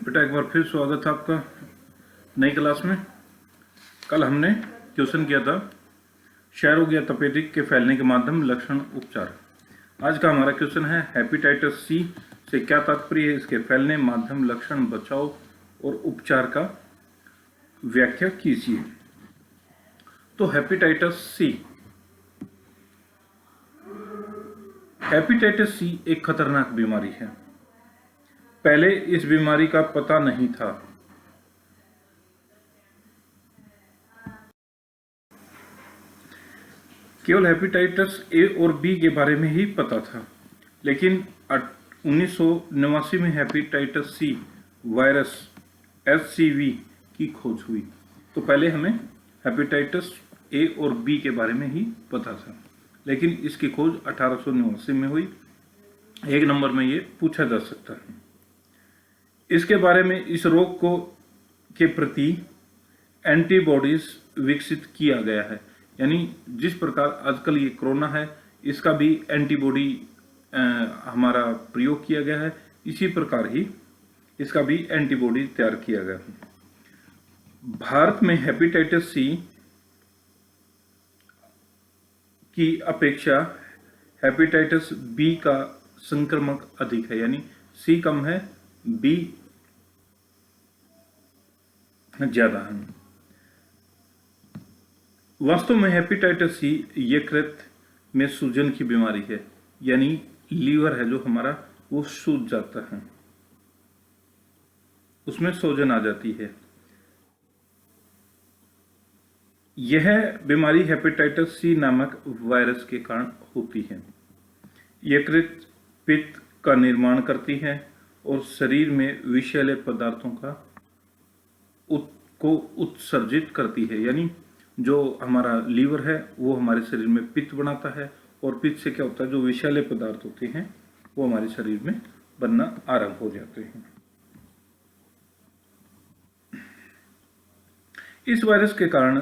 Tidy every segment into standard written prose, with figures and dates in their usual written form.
बेटा एक बार फिर स्वागत है आपका नई क्लास में। कल हमने क्वेश्चन किया था क्षयरोग या तपेदिक के फैलने के माध्यम, लक्षण, उपचार। आज का हमारा क्वेश्चन है हेपेटाइटिस सी से क्या तात्पर्य है, इसके फैलने, माध्यम, लक्षण, बचाव और उपचार का व्याख्या कीजिए। तो हेपेटाइटिस सी एक खतरनाक बीमारी है। पहले इस बीमारी का पता नहीं था। केवल हेपेटाइटिस ए और बी के बारे में ही पता था, लेकिन 1989 में हेपेटाइटिस सी वायरस HCV की खोज हुई। तो पहले हमें हेपेटाइटिस ए और बी के बारे में ही पता था, लेकिन इसकी खोज 1889 में हुई। एक नंबर में ये पूछा जा सकता है। इसके बारे में इस रोग को के प्रति एंटीबॉडीज विकसित किया गया है। यानी जिस प्रकार आजकल ये कोरोना है, इसका भी एंटीबॉडी हमारा प्रयोग किया गया है, इसी प्रकार ही इसका भी एंटीबॉडी तैयार किया गया है। भारत में हेपेटाइटिस सी की अपेक्षा हेपेटाइटिस बी का संक्रमक अधिक है। यानी सी कम है, बी ज्यादा है। वास्तव में हेपेटाइटिस सी यकृत में सूजन की बीमारी है। यानी लीवर है जो हमारा, वो सूज जाता है, उसमें सूजन आ जाती है। यह बीमारी हेपेटाइटिस सी नामक वायरस के कारण होती है। यकृत पित्त का निर्माण करती है और शरीर में विषैले पदार्थों को उत्सर्जित करती है। यानी जो हमारा लीवर है वो हमारे शरीर में पित्त बनाता है, और पित्त से क्या होता है, जो विषैले पदार्थ होते हैं वो हमारे शरीर में बनना आरंभ हो जाते हैं। इस वायरस के कारण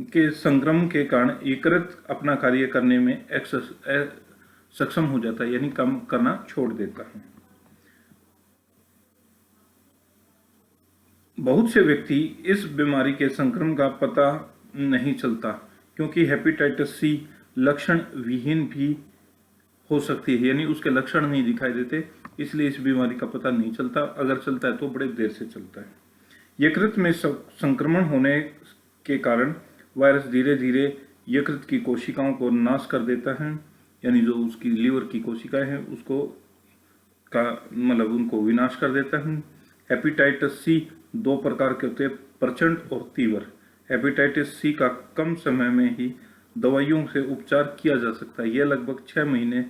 के संक्रमण के कारण यकृत अपना कार्य करने में सक्षम हो जाता है, यानी काम करना छोड़ देता है। बहुत से व्यक्ति इस बीमारी के संक्रमण का पता नहीं चलता, क्योंकि हेपेटाइटिस सी लक्षण विहीन भी हो सकती है। यानी उसके लक्षण नहीं दिखाई देते, इसलिए इस बीमारी का पता नहीं चलता। अगर चलता है तो बड़े देर से चलता है। यकृत में संक्रमण होने के कारण वायरस धीरे धीरे यकृत की कोशिकाओं को नाश कर देता है। यानी जो उसकी लीवर की कोशिकाएं हैं उसको उनको विनाश कर देता है। हेपेटाइटिस सी दो प्रकार के होते हैं, प्रचंड और तीव्र। हेपेटाइटिस सी का कम समय में ही दवाइयों से उपचार किया जा सकता है। यह लगभग 6 महीने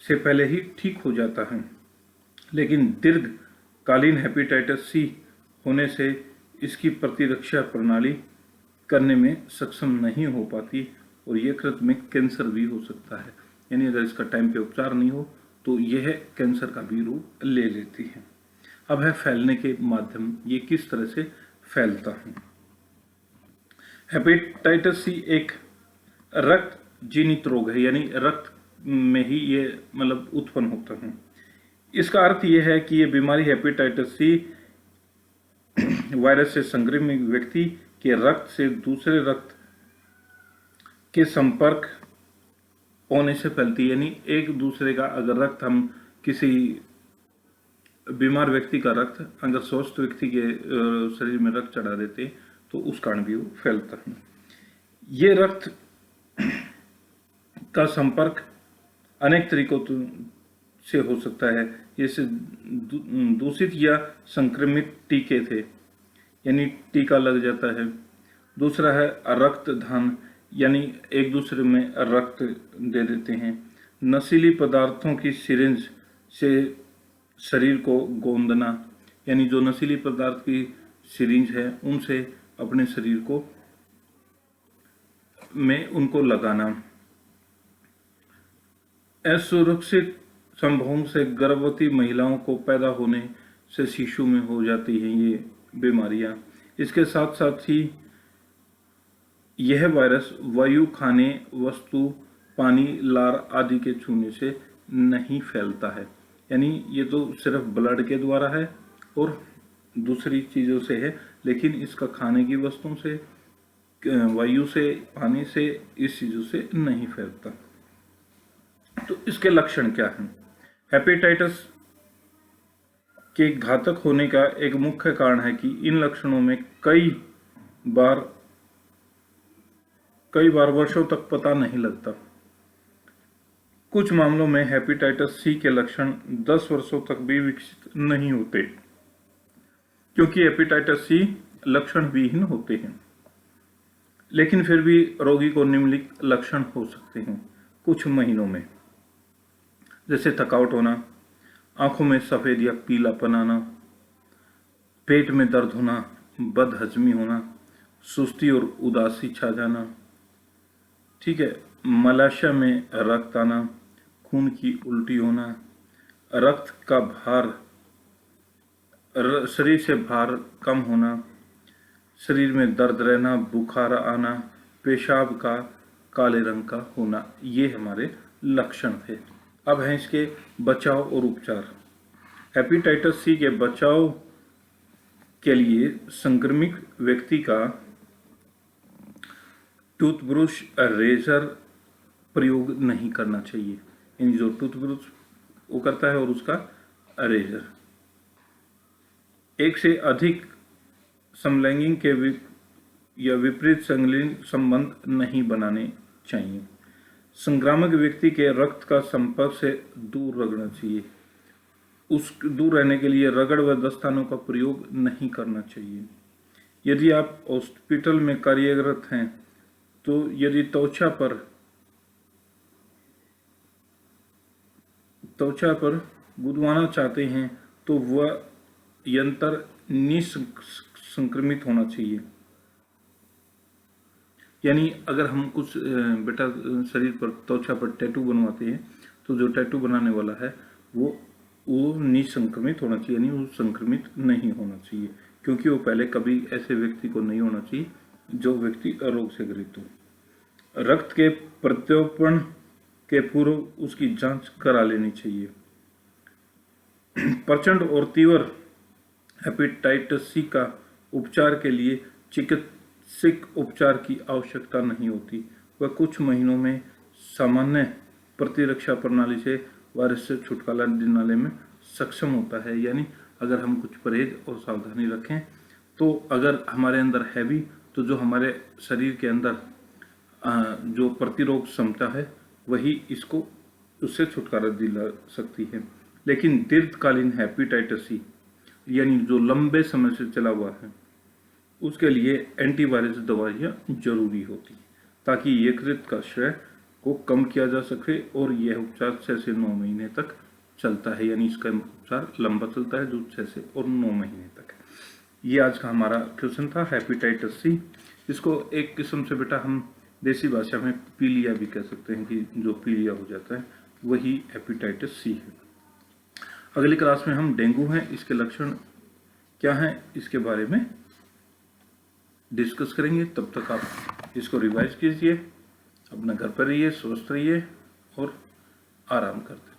से पहले ही ठीक हो जाता है। लेकिन दीर्घकालीन हेपेटाइटिस सी होने से इसकी प्रतिरक्षा प्रणाली करने में सक्षम नहीं हो पाती और यकृत में कैंसर भी हो सकता है। यानी अगर इसका टाइम पे उपचार नहीं हो तो यह कैंसर का भी रूप ले लेती है। अब है फैलने के माध्यम, ये किस तरह से फैलता है। हेपेटाइटिस सी एक रक्त जनित रोग है, यानी रक्त में ही ये उत्पन्न होता है। इसका अर्थ यह है कि ये बीमारी हेपेटाइटिस सी वायरस से संक्रमित व्यक्ति के रक्त से दूसरे रक्त के संपर्क होने से फैलती है। यानी एक दूसरे का अगर रक्त, हम किसी बीमार व्यक्ति का रक्त अगर स्वस्थ व्यक्ति के शरीर में रक्त चढ़ा देते तो उस कारण भी वो फैलता है। ये रक्त का संपर्क अनेक तरीकों से हो सकता है, जैसे दूषित या संक्रमित टीके थे, यानी टीका लग जाता है। दूसरा है रक्तदान, यानी एक दूसरे में रक्त दे देते हैं। नशीली पदार्थों की सिरिंज से शरीर को गोंदना, यानी जो नशीली पदार्थ की सिरिंज है उनसे अपने शरीर को में उनको लगाना। असुरक्षित संभोग से गर्भवती महिलाओं को पैदा होने से शिशु में हो जाती हैं ये बीमारियां। इसके साथ साथ ही यह वायरस वायु, खाने वस्तु, पानी, लार आदि के छूने से नहीं फैलता है। यानी ये तो सिर्फ ब्लड के द्वारा है और दूसरी चीज़ों से है, लेकिन इसका खाने की वस्तुओं से, वायु से, पानी से, इस चीज़ों से नहीं फैलता। तो इसके लक्षण क्या हैं? हेपेटाइटिस के घातक होने का एक मुख्य कारण है कि इन लक्षणों में कई बार वर्षों तक पता नहीं लगता। कुछ मामलों में हेपेटाइटिस सी के लक्षण 10 वर्षों तक भी विकसित नहीं होते, क्योंकि हेपेटाइटिस सी लक्षण विहीन होते हैं। लेकिन फिर भी रोगी को निम्नलिखित लक्षण हो सकते हैं कुछ महीनों में, जैसे थकावट होना, आंखों में सफेद या पीलापन आना, पेट में दर्द होना, बदहजमी होना, सुस्ती और उदासी छा जाना, ठीक है, मलाशय में रक्त आना, खून की उल्टी होना, रक्त का भार, शरीर से भार कम होना, शरीर में दर्द रहना, बुखार आना, पेशाब का काले रंग का होना, ये हमारे लक्षण थे। अब है इसके बचाव और उपचार। हेपेटाइटिस सी के बचाव के लिए संक्रमित व्यक्ति का टूथब्रश, रेजर प्रयोग नहीं करना चाहिए। यानी जो टूथब्रश वो करता है और उसका रेजर। एक से अधिक समलैंगिक के या विपरीत संलैंगिक संबंध नहीं बनाने चाहिए। संक्रामक व्यक्ति के रक्त का संपर्क से दूर रखना चाहिए। दूर रहने के लिए रगड़ व दस्तानों का प्रयोग नहीं करना चाहिए। यदि आप हॉस्पिटल में कार्यरत हैं तो यदि त्वचा पर गुदवाना चाहते हैं तो वह यंत्र निसंक्रमित होना चाहिए। यानी अगर हम कुछ बेटा शरीर पर, त्वचा पर टैटू बनवाते हैं तो जो टैटू बनाने वाला है वो निसंक्रमित होना चाहिए, यानी वो संक्रमित नहीं होना चाहिए, क्योंकि वो पहले कभी ऐसे व्यक्ति को नहीं होना चाहिए जो व्यक्ति रोग से ग्रसित हो। रक्त के प्रत्यारोपण के पूर्व उसकी जांच करा लेनी चाहिए। प्रचंड और तीव्र हेपेटाइटिस सी का उपचार के लिए चिकित्सक उपचार की आवश्यकता नहीं होती। वह कुछ महीनों में सामान्य प्रतिरक्षा प्रणाली से वायरस से छुटकारा दिलाने में सक्षम होता है। यानी अगर हम कुछ परहेज और सावधानी रखें तो अगर हमारे अंदर है भी, तो जो हमारे शरीर के अंदर जो प्रतिरोध क्षमता है वही इसको उससे छुटकारा दिला सकती है। लेकिन दीर्घकालीन हेपेटाइटिस सी यानी जो लंबे समय से चला हुआ है उसके लिए एंटीवायरस दवाइयाँ जरूरी होती ताकि यकृत का क्षय को कम किया जा सके, और यह उपचार 6 से 9 महीने तक चलता है। यानी इसका उपचार लंबा चलता है जो 6 से और 9 महीने तक है। ये आज का हमारा क्वेश्चन था हेपेटाइटिस सी। इसको एक किस्म से बेटा हम देसी भाषा में पीलिया भी कह सकते हैं, कि जो पीलिया हो जाता है वही हेपेटाइटिस सी है। अगली क्लास में हम डेंगू हैं, इसके लक्षण क्या हैं इसके बारे में डिस्कस करेंगे। तब तक आप इसको रिवाइज कीजिए, अपना घर पर रहिए, स्वस्थ रहिए और आराम करते रहिए।